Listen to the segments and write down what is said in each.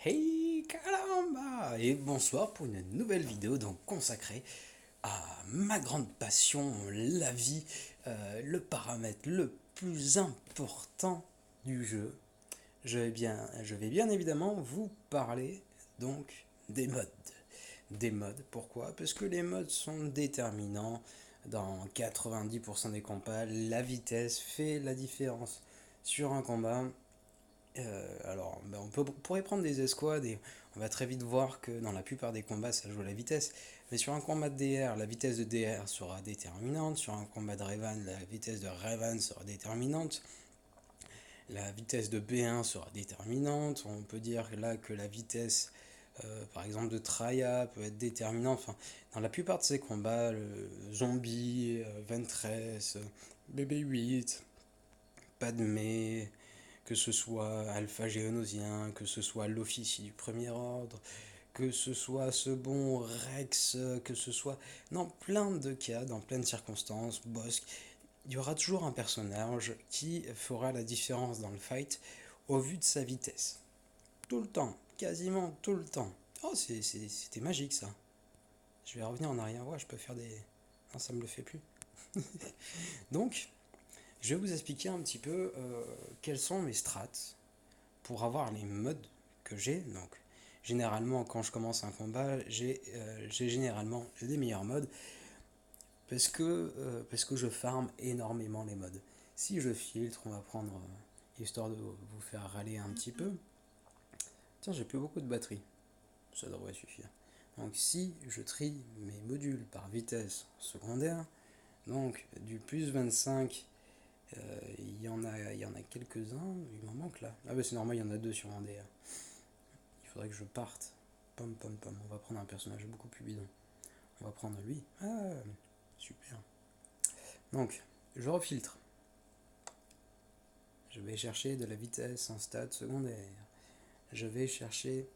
Hey caramba! Et bonsoir pour une nouvelle vidéo donc consacrée à ma grande passion, la vie, le paramètre le plus important du jeu. Je vais bien évidemment vous parler donc des modes. Des modes, pourquoi? Parce que les modes sont déterminants dans 90% des combats. La vitesse fait la différence sur un combat. On pourrait prendre des escouades et on va très vite voir que dans la plupart des combats ça joue à la vitesse. Mais sur un combat de DR, la vitesse de DR sera déterminante. Sur un combat de Revan, la vitesse de Revan sera déterminante. La vitesse de B1 sera déterminante. On peut dire là que la vitesse, par exemple, de Traya peut être déterminante. Enfin, dans la plupart de ces combats, le Zombie, Ventress, BB-8, Padmé, que ce soit Alpha Géonosien, que ce soit l'officier du premier ordre, que ce soit ce bon Rex, que ce soit dans plein de cas, dans plein de circonstances, Bossk, il y aura toujours un personnage qui fera la différence dans le fight au vu de sa vitesse. Tout le temps, quasiment tout le temps. Oh, c'était magique ça. Je vais revenir en arrière, ouais, je peux faire des... Non, ça me le fait plus. Donc, je vais vous expliquer un petit peu quelles sont mes strats pour avoir les modes que j'ai. Donc, généralement, quand je commence un combat, j'ai généralement les meilleurs modes parce que je farm énormément les modes. Si je filtre, on va prendre, histoire de vous faire râler un petit peu. Tiens, j'ai plus beaucoup de batterie, ça devrait suffire. Donc, si je trie mes modules par vitesse secondaire, donc du plus 25, il y en a quelques-uns, il m'en manque là. Ah bah c'est normal, il y en a deux sur un DR. Il faudrait que je parte. Pom pom pom, on va prendre un personnage beaucoup plus bidon. On va prendre lui. Ah, super. Donc, je refiltre. Je vais chercher de la vitesse en stade secondaire. Je vais chercher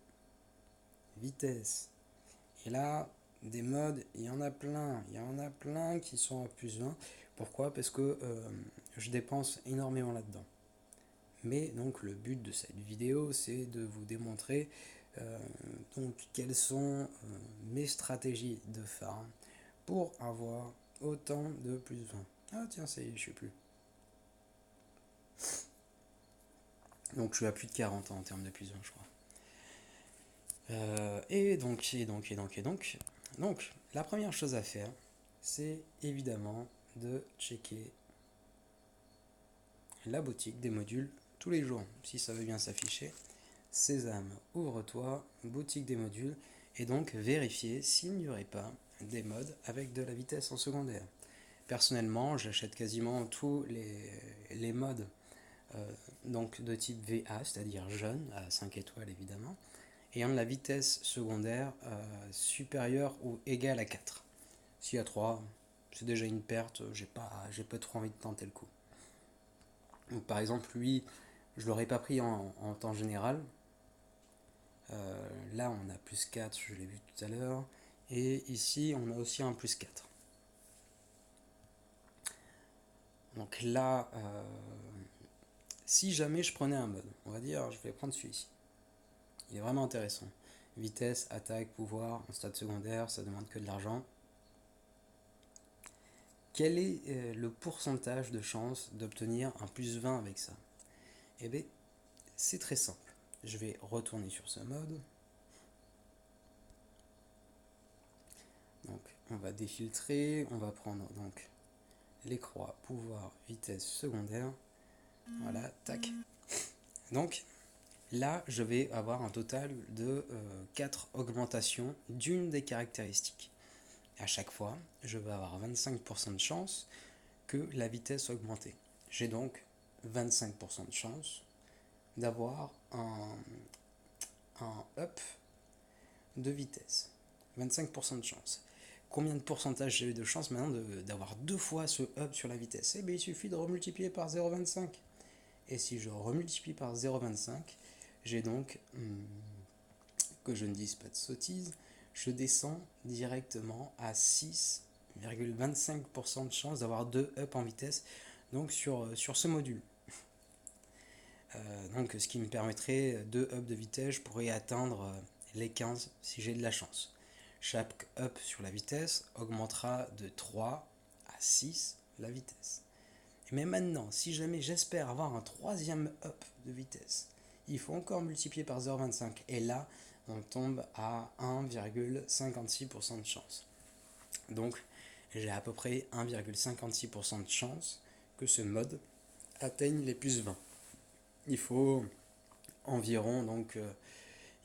vitesse. Et là, des modes, il y en a plein. Il y en a plein qui sont à plus 20. Pourquoi? Parce que je dépense énormément là-dedans. Mais donc le but de cette vidéo, c'est de vous démontrer donc quelles sont mes stratégies de farm pour avoir autant de plus 20. Ah tiens, ça y est, je suis plus. Donc je suis à plus de 40 en termes de plus 20, je crois. Donc, la première chose à faire, c'est évidemment de checker la boutique des modules tous les jours, si ça veut bien s'afficher. Sésame, ouvre-toi, boutique des modules, et donc vérifier s'il n'y aurait pas des modes avec de la vitesse en secondaire. Personnellement, j'achète quasiment tous les modes donc de type VA, c'est-à-dire jeune, à 5 étoiles évidemment, ayant de la vitesse secondaire supérieure ou égale à 4. S'il y a 3, c'est déjà une perte, j'ai pas trop envie de tenter le coup. Donc par exemple, lui, je l'aurais pas pris en temps général. Là, on a plus 4, je l'ai vu tout à l'heure. Et ici, on a aussi un plus 4. Donc là, si jamais je prenais un mode, on va dire, je vais prendre celui-ci. Il est vraiment intéressant. Vitesse, attaque, pouvoir, en stade secondaire, ça demande que de l'argent. Quel est le pourcentage de chance d'obtenir un plus 20 avec ça? Eh bien, c'est très simple. Je vais retourner sur ce mode. Donc, on va défiltrer, on va prendre donc les croix, pouvoir, vitesse secondaire. Voilà, tac. Donc, là, je vais avoir un total de 4 augmentations d'une des caractéristiques. Et à chaque fois, je vais avoir 25% de chance que la vitesse soit augmentée. J'ai donc 25% de chance d'avoir un up de vitesse. 25% de chance. Combien de pourcentage j'ai eu de chance maintenant d'avoir deux fois ce up sur la vitesse? Eh bien, il suffit de remultiplier par 0,25. Et si je remultiplie par 0,25, j'ai donc, que je ne dise pas de sottises, je descends directement à 6,25% de chance d'avoir deux up en vitesse donc sur ce module. Donc ce qui me permettrait 2 ups de vitesse, je pourrais atteindre les 15 si j'ai de la chance. Chaque up sur la vitesse augmentera de 3 à 6 la vitesse. Mais maintenant, si jamais j'espère avoir un troisième up de vitesse, il faut encore multiplier par 0,25. Et là, on tombe à 1,56% de chance. Donc, j'ai à peu près 1,56% de chance que ce mode atteigne les plus 20. Il faut environ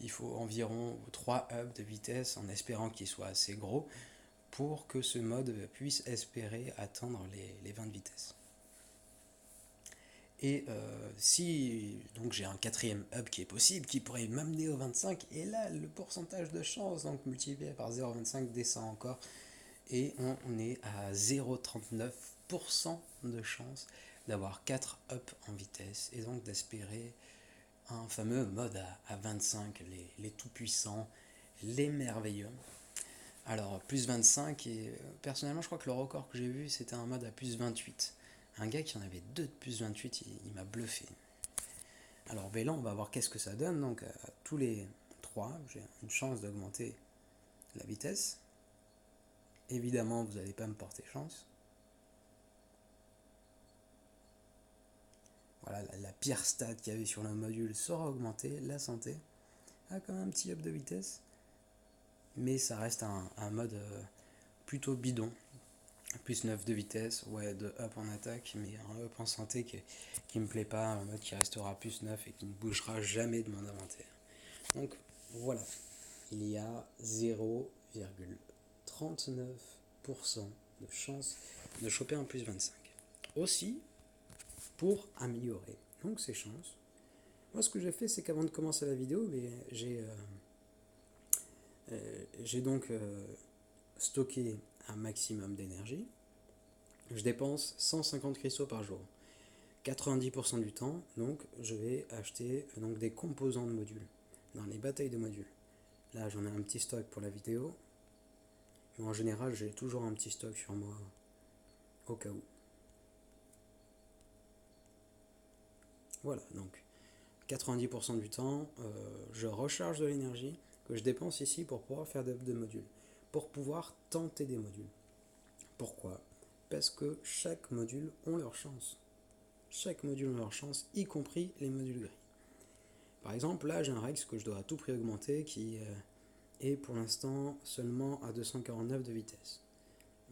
il faut environ 3 ups de vitesse en espérant qu'il soit assez gros pour que ce mode puisse espérer atteindre les 20 de vitesse. Et si donc j'ai un quatrième up qui est possible, qui pourrait m'amener au 25, et là le pourcentage de chance, donc multiplié par 0,25, descend encore, et on est à 0,39% de chance d'avoir 4 up en vitesse, et donc d'espérer un fameux mode à 25, les tout-puissants, les merveilleux. Alors, plus 25, et personnellement, je crois que le record que j'ai vu, c'était un mode à plus 28. Un gars qui en avait 2 de plus 28, il m'a bluffé. Alors, ben là, on va voir qu'est-ce que ça donne. Donc, à tous les 3, j'ai une chance d'augmenter la vitesse. Évidemment, vous n'allez pas me porter chance. Voilà, la pire stat qu'il y avait sur le module sera augmentée. La santé a quand même un petit up de vitesse. Mais ça reste un mode plutôt bidon. Plus 9 de vitesse, ouais, de up en attaque, mais un up en santé qui me plaît pas, un mode qui restera plus 9 et qui ne bougera jamais de mon inventaire. Donc voilà, il y a 0,39% de chance de choper un plus 25. Aussi, pour améliorer donc ces chances, moi ce que j'ai fait, c'est qu'avant de commencer la vidéo, j'ai donc stocké un maximum d'énergie. Je dépense 150 cristaux par jour. 90% du temps, donc, je vais acheter donc, des composants de modules dans les batailles de modules. Là, j'en ai un petit stock pour la vidéo, mais en général, j'ai toujours un petit stock sur moi au cas où. Voilà, donc 90% du temps, je recharge de l'énergie que je dépense ici pour pouvoir faire de modules, pour pouvoir tenter des modules. Pourquoi ? Parce que chaque module ont leur chance. Chaque module a leur chance, y compris les modules gris. Par exemple, là j'ai un Rex que je dois à tout prix augmenter qui est pour l'instant seulement à 249 de vitesse.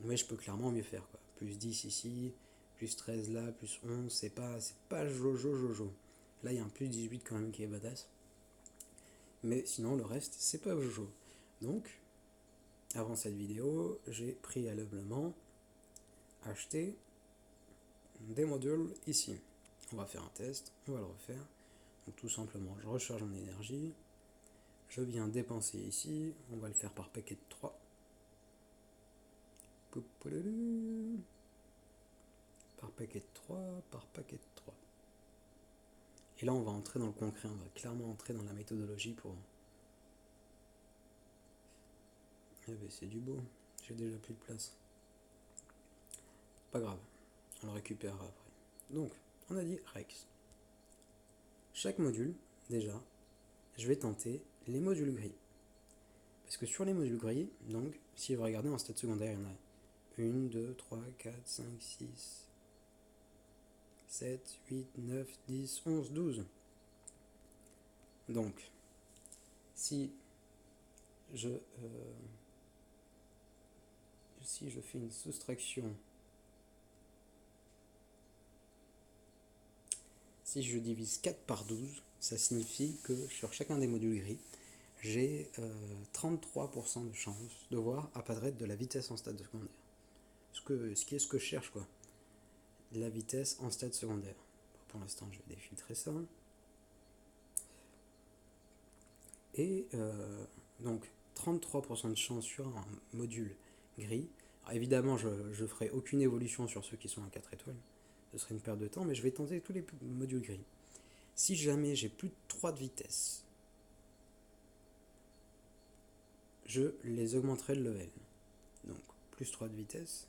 Mais je peux clairement mieux faire, quoi. Plus 10 ici, plus 13 là, plus 11, c'est pas jojo. Là il y a un plus 18 quand même qui est badass. Mais sinon le reste c'est pas jojo. Donc, avant cette vidéo, j'ai préalablement acheté des modules ici. On va faire un test, on va le refaire. Donc tout simplement, je recharge mon énergie. Je viens dépenser ici. On va le faire par paquet de 3. Par paquet de 3, par paquet de 3. Et là, on va entrer dans le concret. On va clairement entrer dans la méthodologie pour... Eh ben, c'est du beau. J'ai déjà plus de place. Pas grave. On le récupérera après. Donc, on a dit Rex. Chaque module, déjà, je vais tenter les modules gris. Parce que sur les modules gris, donc, si vous regardez en stade secondaire, il y en a 1, 2, 3, 4, 5, 6, 7, 8, 9, 10, 11, 12. Donc, si je fais une soustraction, si je divise 4 par 12, ça signifie que sur chacun des modules gris, j'ai 33% de chance de voir apparaître de la vitesse en stade secondaire. Ce qui est ce que je cherche, quoi. La vitesse en stade secondaire. Pour l'instant, je vais défiltrer ça. Et donc, 33% de chance sur un module gris. Alors, évidemment, je ne ferai aucune évolution sur ceux qui sont à 4 étoiles. Ce serait une perte de temps, mais je vais tenter tous les modules gris. Si jamais j'ai plus de 3 de vitesse, je les augmenterai de level. Donc, plus 3 de vitesse.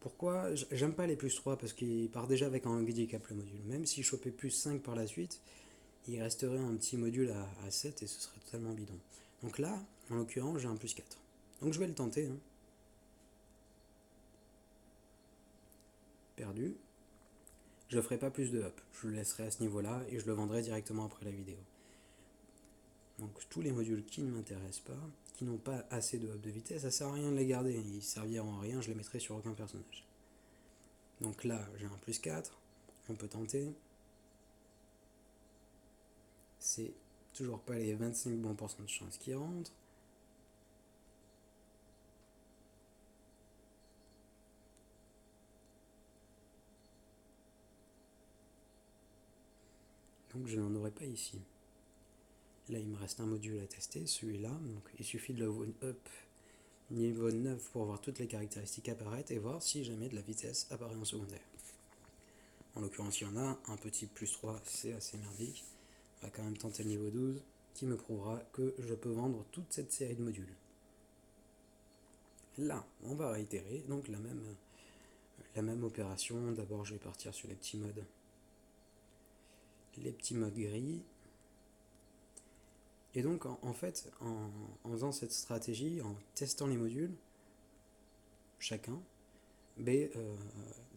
Pourquoi j'aime pas les plus 3 parce qu'il part déjà avec un handicap le module. Même si je chopais plus 5 par la suite, il resterait un petit module à 7 et ce serait totalement bidon. Donc là, en l'occurrence, j'ai un plus 4. Donc je vais le tenter. Hein. Perdu. Je ferai pas plus de up. Je le laisserai à ce niveau-là et je le vendrai directement après la vidéo. Donc tous les modules qui ne m'intéressent pas, qui n'ont pas assez de up de vitesse, ça sert à rien de les garder. Ils serviront à rien, je les mettrai sur aucun personnage. Donc là, j'ai un plus 4. On peut tenter. C'est toujours pas les 25 bons pourcents de chance qui rentrent. Donc je n'en aurai pas ici. Là, il me reste un module à tester, celui-là. Donc il suffit de le up niveau 9 pour voir toutes les caractéristiques apparaître et voir si jamais de la vitesse apparaît en secondaire. En l'occurrence, il y en a un petit plus 3, c'est assez merdique. On va quand même tenter le niveau 12 qui me prouvera que je peux vendre toute cette série de modules. Là, on va réitérer donc la même opération. D'abord, je vais partir sur les petits modes. Les petits modes gris. Et donc, en fait, en faisant cette stratégie, en testant les modules, chacun,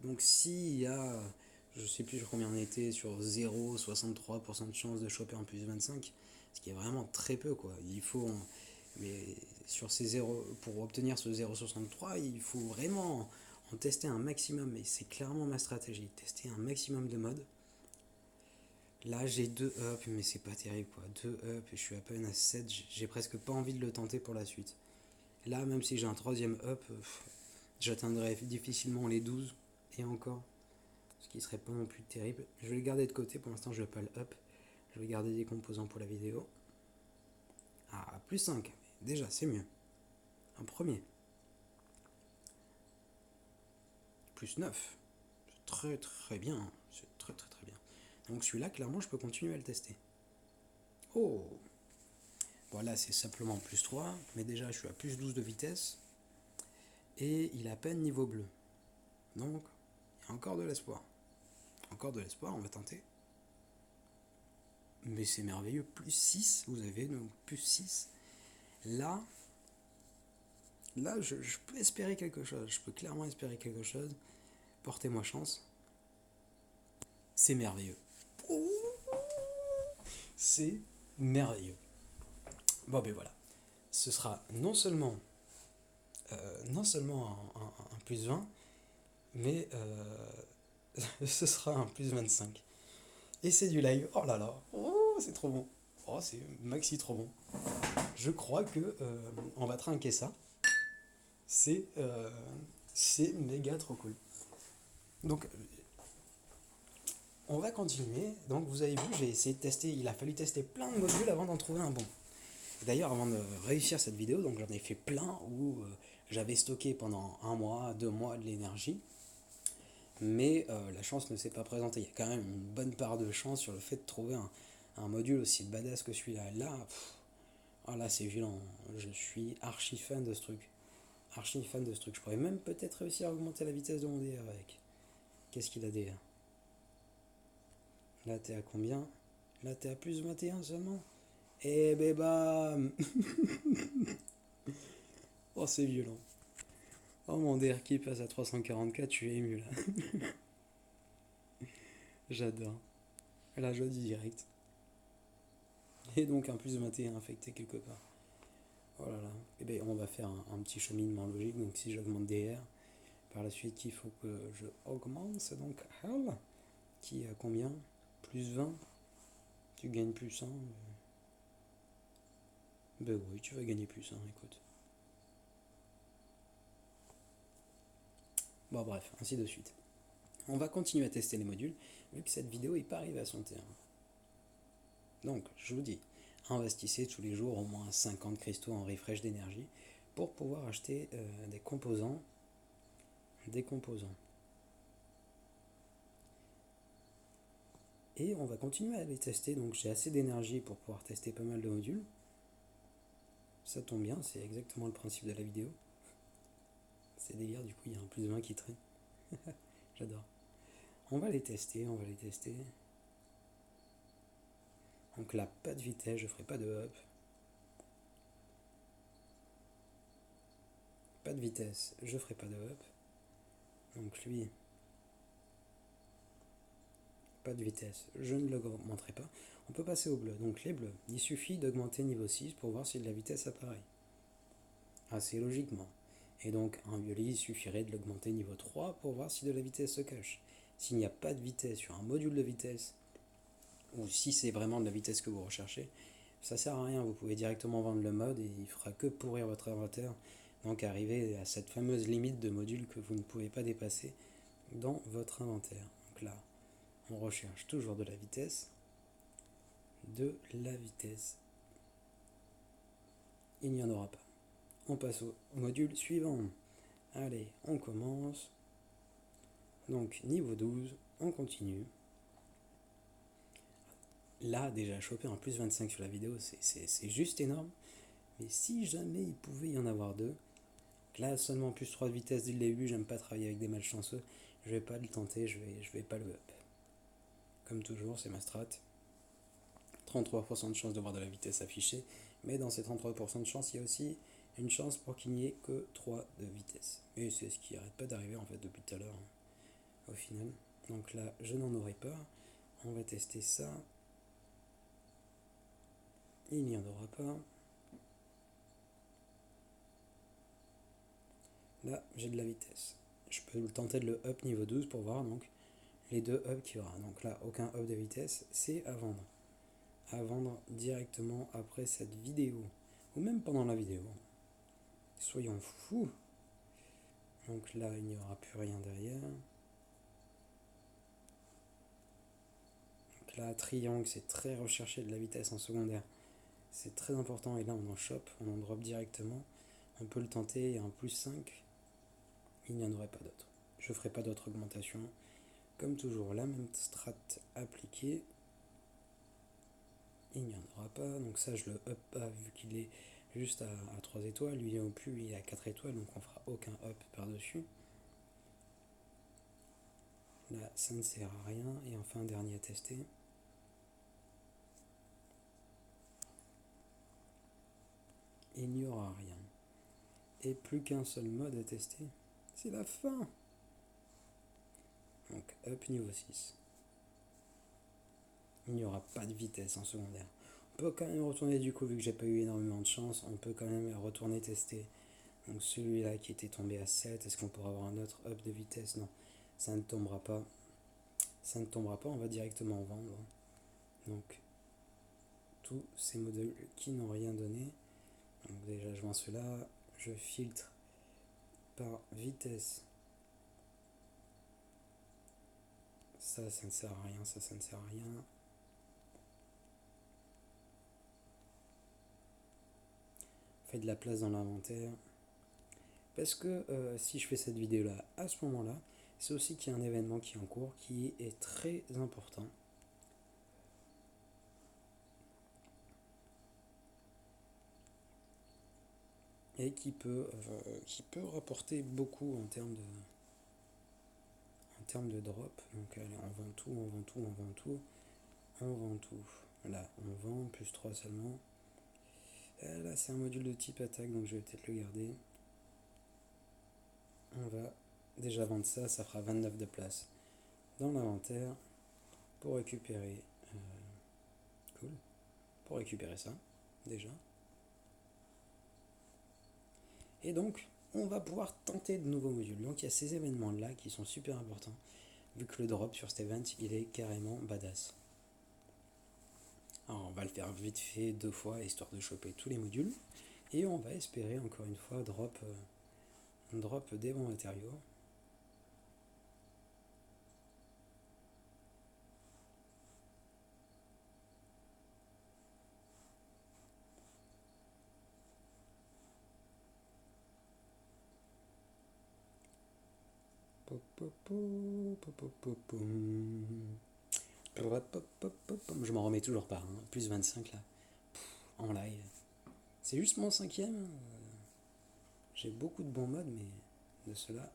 donc s'il y a, je sais plus combien on était, sur 0,63% de chance de choper en plus 25, ce qui est vraiment très peu, quoi. Il faut, mais sur ces 0, pour obtenir ce 0,63, il faut vraiment en tester un maximum, et c'est clairement ma stratégie, tester un maximum de modes. Là j'ai 2 up, mais c'est pas terrible quoi. 2 up et je suis à peine à 7, j'ai presque pas envie de le tenter pour la suite. Là, même si j'ai un troisième up, j'atteindrai difficilement les 12 et encore, ce qui serait pas non plus terrible. Je vais le garder de côté, pour l'instant je vais pas le up. Je vais garder des composants pour la vidéo. Ah, plus 5, déjà c'est mieux. Un premier. Plus 9, c'est très très bien, c'est très très très bien. Donc celui-là, clairement, je peux continuer à le tester. Oh, voilà, c'est simplement plus 3, mais déjà je suis à plus 12 de vitesse, et il est à peine niveau bleu. Donc, il y a encore de l'espoir. Encore de l'espoir, on va tenter. Mais c'est merveilleux, plus 6, vous avez donc plus 6. Là, je peux espérer quelque chose, je peux clairement espérer quelque chose. Portez-moi chance. C'est merveilleux. C'est merveilleux. Bon, ben voilà. Ce sera non seulement un plus 20, mais ce sera un plus 25. Et c'est du live. Oh là là. Oh, c'est trop bon. Oh, c'est maxi trop bon. Je crois que on va trinquer ça. C'est méga trop cool. Donc, on va continuer. Donc, vous avez vu, j'ai essayé de tester. Il a fallu tester plein de modules avant d'en trouver un bon. D'ailleurs, avant de réussir cette vidéo, donc j'en ai fait plein où j'avais stocké pendant 1 mois, 2 mois de l'énergie. Mais la chance ne s'est pas présentée. Il y a quand même une bonne part de chance sur le fait de trouver un module aussi badass que celui-là. Là, c'est violent. Je suis archi fan de ce truc. Archi fan de ce truc. Je pourrais même peut-être réussir à augmenter la vitesse de mon DR avec. Qu'est-ce qu'il a DR? Là, t'es à combien? Là, t'es à plus 21 seulement? Eh ben bam. Oh, c'est violent. Oh, mon DR qui passe à 344, je suis ému là. J'adore. La joie du direct. Et donc un plus 21 infecté quelque part. Oh là là. Et bien on va faire un petit cheminement logique. Donc si j'augmente DR, par la suite il faut que je augmente. C'est donc Hal qui a combien? Plus 20. Tu gagnes plus 1. Ben oui, tu vas gagner plus 1, écoute. Bon bref, ainsi de suite. On va continuer à tester les modules, vu que cette vidéo n'est pas arrivée à son terme. Donc, je vous dis, investissez tous les jours au moins 50 cristaux en refresh d'énergie pour pouvoir acheter des composants. Et on va continuer à les tester, donc j'ai assez d'énergie pour pouvoir tester pas mal de modules. Ça tombe bien, c'est exactement le principe de la vidéo. C'est délire, du coup il y a un plus 20 qui traîne. J'adore. On va les tester, on va les tester. Donc là, pas de vitesse, je ferai pas de up. Pas de vitesse, je ferai pas de up. Donc lui, pas de vitesse, je ne l'augmenterai pas. On peut passer au bleu. Donc les bleus, il suffit d'augmenter niveau 6 pour voir si de la vitesse apparaît. Assez logiquement. Et donc un violet, il suffirait de l'augmenter niveau 3 pour voir si de la vitesse se cache. S'il n'y a pas de vitesse sur un module de vitesse, ou si c'est vraiment de la vitesse que vous recherchez, ça sert à rien, vous pouvez directement vendre le mode et il fera que pourrir votre inventaire, donc arriver à cette fameuse limite de modules que vous ne pouvez pas dépasser dans votre inventaire. Donc là, on recherche toujours de la vitesse, il n'y en aura pas. On passe au module suivant. Allez, on commence. Donc niveau 12, on continue. Là, déjà, choper un plus 25 sur la vidéo, c'est juste énorme. Mais si jamais il pouvait y en avoir deux, là, seulement plus 3 de vitesse dès le début, j'aime pas travailler avec des malchanceux. Je vais pas le tenter, je vais pas le up. Comme toujours, c'est ma strat. 33% de chance de voir de la vitesse affichée, mais dans ces 33% de chance, il y a aussi une chance pour qu'il n'y ait que 3 de vitesse. Et c'est ce qui arrête pas d'arriver en fait depuis tout à l'heure, au final. Donc là, je n'en aurai pas. On va tester ça. Il n'y en aura pas. Là, j'ai de la vitesse. Je peux tenter de le up niveau 12 pour voir donc les deux ups qu'il y aura. Donc là, aucun up de vitesse, c'est à vendre. À vendre directement après cette vidéo. Ou même pendant la vidéo. Soyons fous. Donc là, il n'y aura plus rien derrière. Donc là, triangle, c'est très recherché de la vitesse en secondaire. C'est très important. Et là, on en chope, on en drop directement. On peut le tenter et un plus 5, il n'y en aurait pas d'autre. Je ne ferai pas d'autre augmentation. Comme toujours, la même strat appliquée. Il n'y en aura pas. Donc ça, je le up pas vu qu'il est juste à 3 étoiles. Lui, au plus, il est à 4 étoiles. Donc on fera aucun up par-dessus. Là, ça ne sert à rien. Et enfin, dernier à tester. Il n'y aura rien. Et plus qu'un seul mode à tester. C'est la fin. Donc up niveau 6. Il n'y aura pas de vitesse en secondaire. On peut quand même retourner du coup, vu que j'ai pas eu énormément de chance, on peut quand même retourner tester. Donc celui-là qui était tombé à 7, est-ce qu'on pourra avoir un autre up de vitesse? Non, ça ne tombera pas. Ça ne tombera pas, on va directement vendre. Donc tous ces modèles qui n'ont rien donné. Donc déjà je vends cela, je filtre par vitesse. Ça ne sert à rien, ça ne sert à rien. Fait de la place dans l'inventaire. Parce que si je fais cette vidéo là à ce moment là, c'est aussi qu'il y a un événement qui est en cours qui est très important. Et qui peut rapporter beaucoup en termes de drop. Donc allez, on vend tout, on vend tout, on vend tout, on vend tout. Là, on vend, plus 3 seulement. Là, c'est un module de type attaque, donc je vais peut-être le garder. On va déjà vendre ça, ça fera 29 de place dans l'inventaire pour récupérer. Cool. Pour récupérer ça, déjà. Et donc, on va pouvoir tenter de nouveaux modules. Donc, il y a ces événements-là qui sont super importants, vu que le drop sur cet event, il est carrément badass. Alors, on va le faire vite fait 2 fois, histoire de choper tous les modules. Et on va espérer, encore une fois, drop des bons matériaux. Je m'en remets toujours pas, hein. Plus 25 là, en live. C'est juste mon 5ème. J'ai beaucoup de bons modes, mais de cela,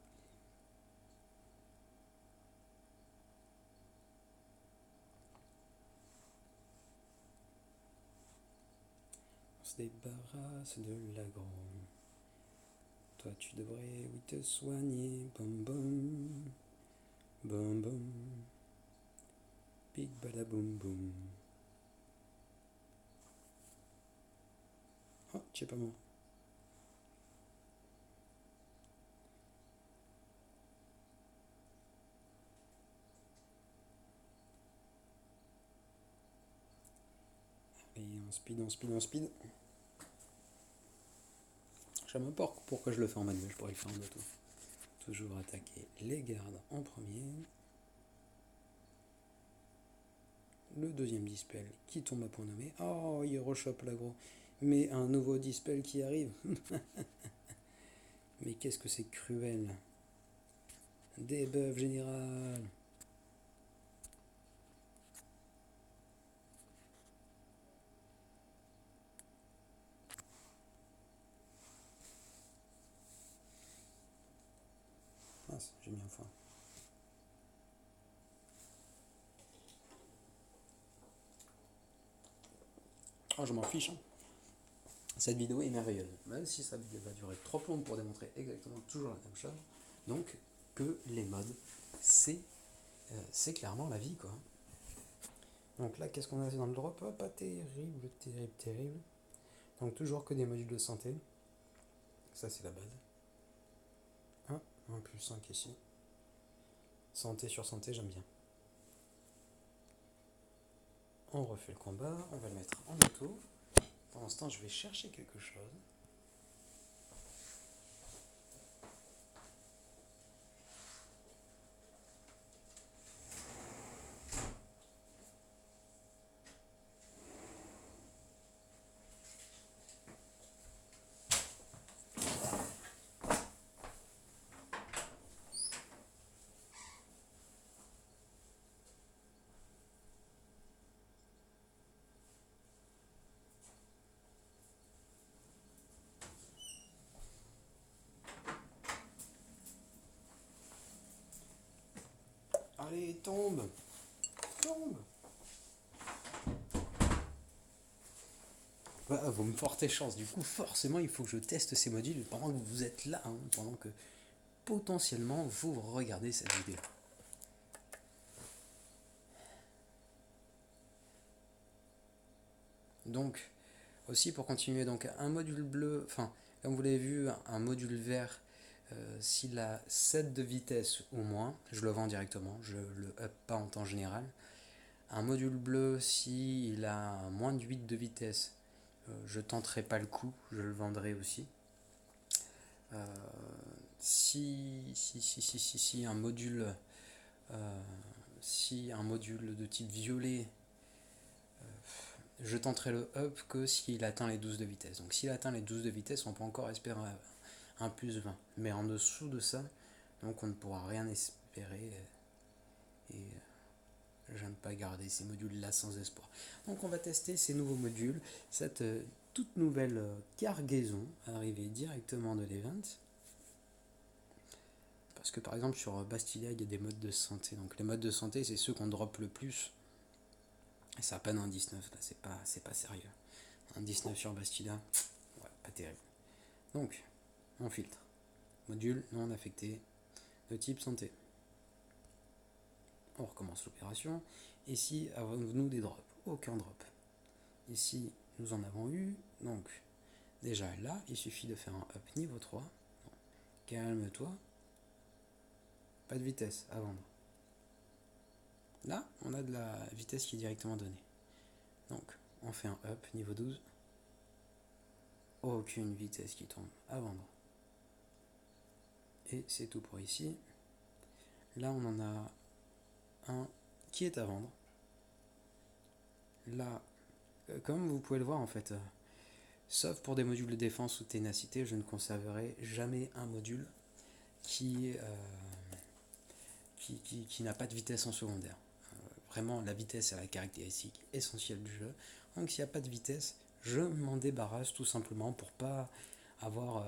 se débarrasse de l'agro. Toi tu devrais, oui, te soigner. Bom bom. Bom bom. Big badaboum boum. Oh, tu sais pas moi. Allez, on speed, on speed, on speed. Je sais même pas pourquoi je le fais en manuel, je pourrais le faire en auto. Toujours attaquer les gardes en premier. Le deuxième dispel qui tombe à point nommé. Oh, il rechoppe l'agro. Mais un nouveau dispel qui arrive. Mais qu'est-ce que c'est cruel. Debuff général. Ah, j'ai mis un fois. Oh, je m'en fiche. Hein. Cette vidéo est merveilleuse. Même si ça va durer 3 plombes pour démontrer exactement toujours la même chose. Donc, que les mods, c'est clairement la vie, quoi. Donc là, qu'est-ce qu'on a dans le drop? Oh, pas terrible, terrible, terrible. Donc toujours que des modules de santé. Ça, c'est la base. 1 plus 5 ici. Santé sur santé, j'aime bien. On refait le combat, on va le mettre en auto. Pendant ce temps, je vais chercher quelque chose. Allez, tombe! Tombe! Bah, vous me portez chance. Du coup, forcément, il faut que je teste ces modules pendant que vous êtes là, hein, pendant que potentiellement vous regardez cette vidéo. Donc, aussi pour continuer, donc un module bleu, enfin, comme vous l'avez vu, un module vert, s'il a 7 de vitesse ou moins, je le vends directement, je le up pas en temps général. Un module bleu, s'il a moins de 8 de vitesse, je tenterai pas le coup, je le vendrai aussi. Si un module si un module de type violet, je tenterai le up que s'il atteint les 12 de vitesse. Donc s'il atteint les 12 de vitesse, on peut encore espérer un plus 20. Mais en dessous de ça, donc on ne pourra rien espérer. Et je ne pas garder ces modules-là sans espoir. Donc on va tester ces nouveaux modules, cette toute nouvelle cargaison arrivée directement de l'event. Parce que par exemple sur Bastilia, il y a des modes de santé. Donc les modes de santé, c'est ceux qu'on drop le plus. Et ça a pas un 19, là, c'est pas sérieux. Un 19 sur Bastilia, ouais, pas terrible. Donc, on filtre. Module non affecté de type santé. On recommence l'opération. Ici, avons-nous des drops? Aucun drop. Ici, nous en avons eu. Donc, déjà là, il suffit de faire un up niveau 3. Non. Calme-toi. Pas de vitesse à vendre. Là, on a de la vitesse qui est directement donnée. Donc, on fait un up niveau 12. Aucune vitesse qui tombe à vendre. Et c'est tout pour ici. Là, on en a un qui est à vendre. Là, comme vous pouvez le voir en fait, sauf pour des modules de défense ou ténacité, je ne conserverai jamais un module qui n'a pas de vitesse en secondaire. Vraiment, la vitesse est la caractéristique essentielle du jeu. Donc s'il n'y a pas de vitesse, je m'en débarrasse tout simplement pour pas avoir...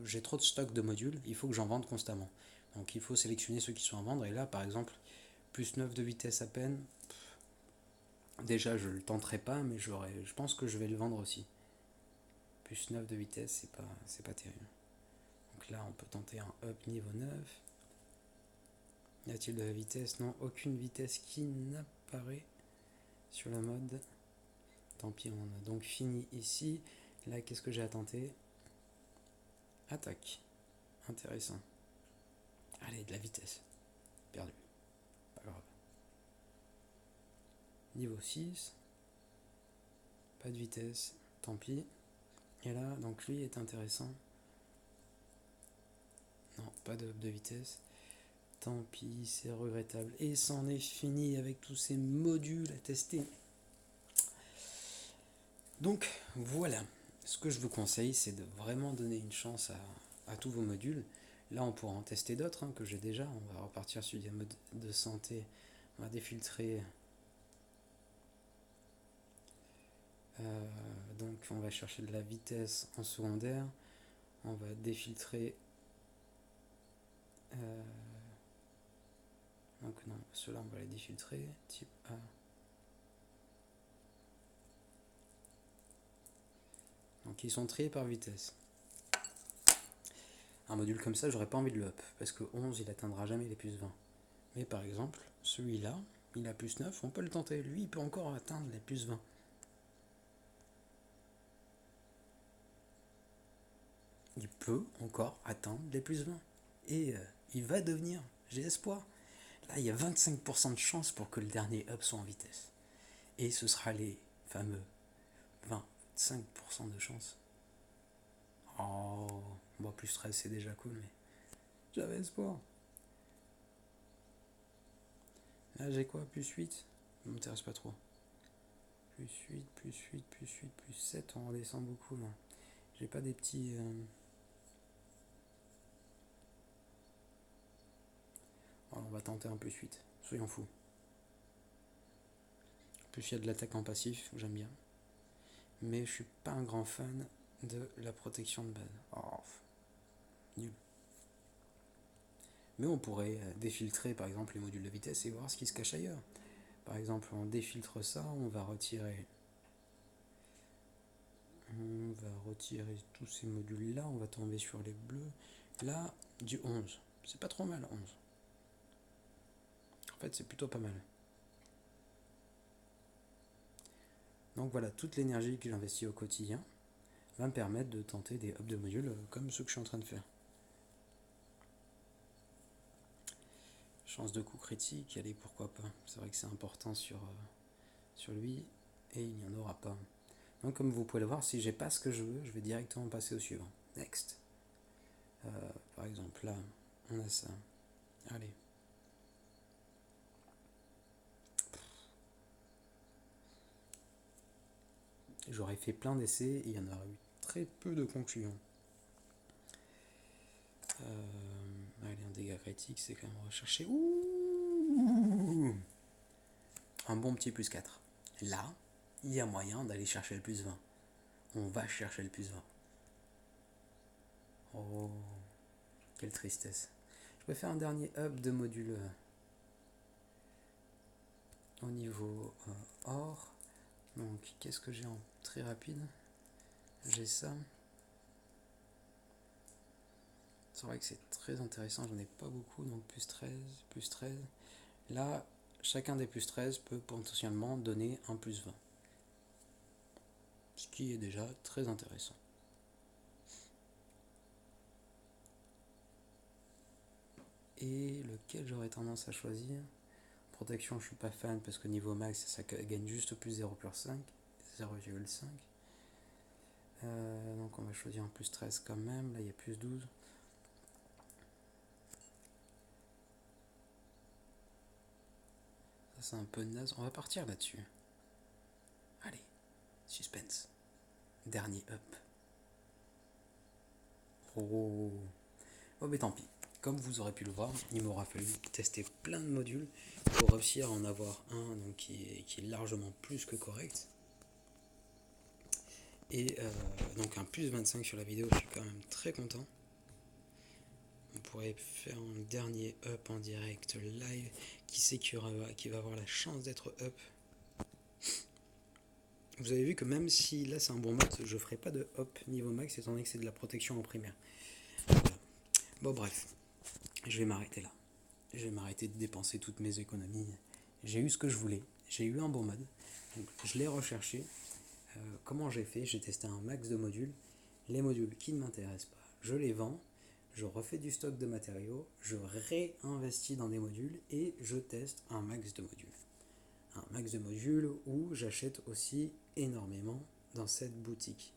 j'ai trop de stock de modules, il faut que j'en vende constamment. Donc il faut sélectionner ceux qui sont à vendre. Et là, par exemple, plus 9 de vitesse à peine. Déjà, je le tenterai pas, mais je pense que je vais le vendre aussi. plus 9 de vitesse, c'est pas terrible. Donc là, on peut tenter un up niveau 9. Y a-t-il de la vitesse? Non, aucune vitesse qui n'apparaît sur le mode. Tant pis, on a donc fini ici. Là, qu'est-ce que j'ai à tenter? Attaque. Intéressant. Allez, de la vitesse. Perdu. Pas grave. Niveau 6. Pas de vitesse. Tant pis. Et là, donc lui est intéressant. Non, pas de up de vitesse. Tant pis, c'est regrettable. Et c'en est fini avec tous ces modules à tester. Donc voilà, ce que je vous conseille, c'est de vraiment donner une chance à tous vos modules. Là, on pourra en tester d'autres que j'ai déjà. On va repartir sur des modes de santé. On va défiltrer. Donc on va chercher de la vitesse en secondaire. On va défiltrer. Donc non, ceux-là on va les défiltrer. Type A. Donc ils sont triés par vitesse. Un module comme ça, j'aurais pas envie de le up, parce que 11, il atteindra jamais les plus 20. Mais par exemple, celui-là, il a plus 9, on peut le tenter. Lui, il peut encore atteindre les plus 20. Il peut encore atteindre les plus 20. Et il va devenir, j'ai espoir. Là, il y a 25% de chance pour que le dernier up soit en vitesse. Et ce sera les fameux 25% de chance. Oh, bon, plus 13, c'est déjà cool, mais j'avais espoir. Là, j'ai quoi? Plus 8? Ça m'intéresse pas trop. Plus 8, plus 8, plus 8, plus 7, on redescend beaucoup là. J'ai pas des petits... Alors, on va tenter un plus 8, soyons fous. Plus il y a de l'attaque en passif, j'aime bien. Mais je suis pas un grand fan de la protection de base. Oh, nul. Mais on pourrait défiltrer par exemple les modules de vitesse et voir ce qui se cache ailleurs. Par exemple, on défiltre ça, on va retirer tous ces modules là, on va tomber sur les bleus. Là, du 11. C'est pas trop mal, 11. En fait, c'est plutôt pas mal. Donc voilà, toute l'énergie que j'investis au quotidien va me permettre de tenter des ups de modules comme ceux que je suis en train de faire. Chance de coup critique, allez, pourquoi pas. C'est vrai que c'est important sur lui, et il n'y en aura pas. Donc comme vous pouvez le voir, si j'ai pas ce que je veux, je vais directement passer au suivant. Next. Par exemple, là, on a ça. Allez. J'aurais fait plein d'essais et il y en aurait eu très peu de conclusions. Allez, un dégât critique, c'est quand même recherché. Ouh, un bon petit plus 4. Là, il y a moyen d'aller chercher le plus 20. On va chercher le plus 20. Oh, quelle tristesse. Je vais faire un dernier up de module au niveau or. Donc, qu'est-ce que j'ai en très rapide? J'ai ça. C'est vrai que c'est très intéressant, j'en ai pas beaucoup, donc plus 13, plus 13. Là, chacun des plus 13 peut potentiellement donner un plus 20. Ce qui est déjà très intéressant. Et lequel j'aurais tendance à choisir? Protection, je suis pas fan parce que niveau max, ça gagne juste plus 0,5. Donc on va choisir un plus 13 quand même. Là, il y a plus 12. Ça, c'est un peu naze. On va partir là-dessus. Allez, suspense. Dernier up. Oh, mais tant pis. Comme vous aurez pu le voir, il m'aura fallu tester plein de modules pour réussir à en avoir un donc, qui est largement plus que correct. Et donc un plus 25 sur la vidéo, je suis quand même très content. On pourrait faire un dernier up en direct live. Qui sait qui va avoir la chance d'être up? Vous avez vu que même si là c'est un bon max, je ferai pas de hop niveau max étant donné que c'est de la protection en primaire. Voilà. Bon bref, je vais m'arrêter là. Je vais m'arrêter de dépenser toutes mes économies. J'ai eu ce que je voulais, j'ai eu un bon mod, donc je l'ai recherché. Comment j'ai fait? J'ai testé un max de modules. Les modules qui ne m'intéressent pas, je les vends. Je refais du stock de matériaux, je réinvestis dans des modules et je teste un max de modules. Un max de modules où j'achète aussi énormément dans cette boutique.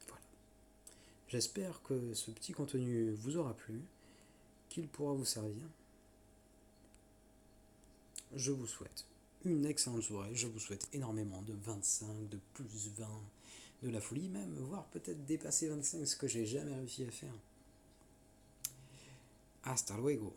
Voilà. J'espère que ce petit contenu vous aura plu, qu'il pourra vous servir. Je vous souhaite une excellente soirée, je vous souhaite énormément de 25, de plus 20, de la folie même, voire peut-être dépasser 25, ce que j'ai jamais réussi à faire. Hasta luego.